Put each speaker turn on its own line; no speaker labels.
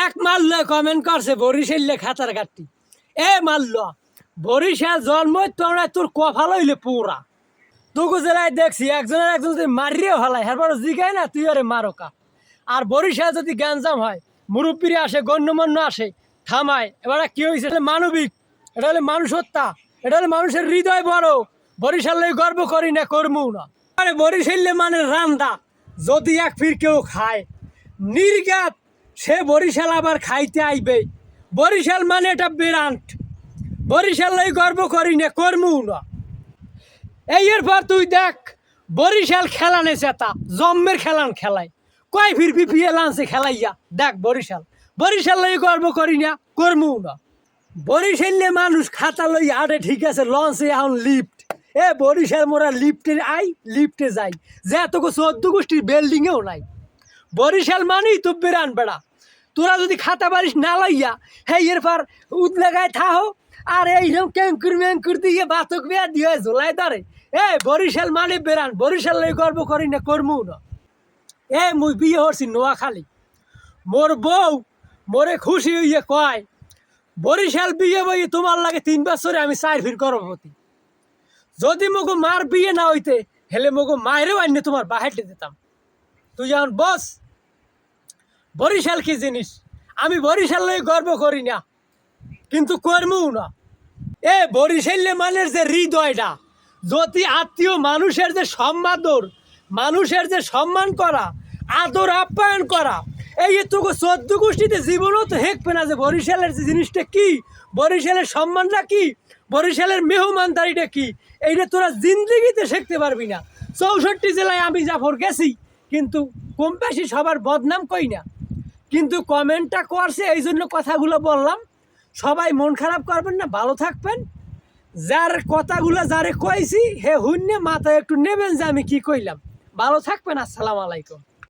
এক মারল কমেন্ট করছে বরিশালে খাতার ঘাটটি এ মারল বরিশাল জন্ম তোমরা তোর কফাল হইলে পুরা তোকে জেলায় দেখছি একজনের একজন যদি মারিয়ে ফেলায় এরপর জিগায় না তুই আরে মারোকা। আর বরিশাল যদি গ্যাঞ্জাম হয় মুরব্বীরা আসে গণ্যমান্য আসে থামায় এবার কি হয়েছে মানবিক, এটা হলে মানুষ হত্যা, এটা হলে মানুষের হৃদয় বড়। বরিশালে গর্ব করি না করমু না। আরে বরিশালে মানে রান্দা যদি এক ফির কেউ খায় নির্গাত সে বরিশাল আবার খাইতে আইবে। বরিশাল মানে এটা বিরাট, বরিশালে গর্ব করি না করমু না। এই এরপর তুই দেখ বরিশাল খেলানে চেতা জম্মের খেলান খেলায় কয় ফির বিপিএ লাঞ্চে খেলাইয়া দেখ বরিশাল, বরিশাল লই গর্ব করি না করমু না। বরিশালে মানুষ খাতা লই আরে ঠিক আছে লঞ্চে এখন লিফট এ বরিশাল মোরা লিফটে আই লিফটে যাই যে তোকে 14 গোষ্ঠীর বিল্ডিংয়েও নাই। বরিশাল মানেই তো বেড়ান বেড়া। তোরা যদি খাতা বারিশ না লইয়া হে এরপর উদলাগায় থাহো আর এইরকম ক্যাঙ্কুর ম্যাঙ্কুর দিয়ে বাতক বেয়া দিয়ে ঝোলাই ধরে এ বরিশাল মানে বেড়ান, বরিশাল লই গর্ব করি না করমু না। এ মুই বিয়ে হচ্ছি নোয়াখালী, মোর বউ মোরে খুশি হইয়ে কয় বরিশাল বিয়ে বইয়ে তোমার লাগে 3 বছরে আমি 4 ফির গর্ভবতী। যদি মগো মার বিয়ে না হইতে হেলে মগো মায়েরও আইনে তোমার বাহাইতে দিতাম। তুই যেমন বস বরিশাল কি জিনিস, আমি বরিশাল লই গর্ব করি না কিন্তু করমু না। এ বরিশালে মানের যে হৃদয়টা যদি আত্মীয় মানুষের যে সম্মাদর, মানুষের যে সম্মান করা আদর আপ্যায়ন করা এই তোকে 14 গোষ্ঠীতে জীবনও তো হেঁকবে না যে বরিশালের যে জিনিসটা কি, বরিশালের সম্মানটা কি, বরিশালের মেহমানদারিটা কি, এইটা তোরা জিন্দগিতে শিখতে পারবি না। 64 জেলায় আমি জাফর গেছি কিন্তু কম বেশি সবার বদনাম কই না, কিন্তু কমেন্টটা করছে এই জন্য কথাগুলো বললাম। সবাই মন খারাপ করবেন না, ভালো থাকবেন। যার কথাগুলো যারে কইছি হে হুন্নে মাথায় একটু নেবেন যে আমি কি কইলাম। ভালো থাকবেন, আসসালামু আলাইকুম।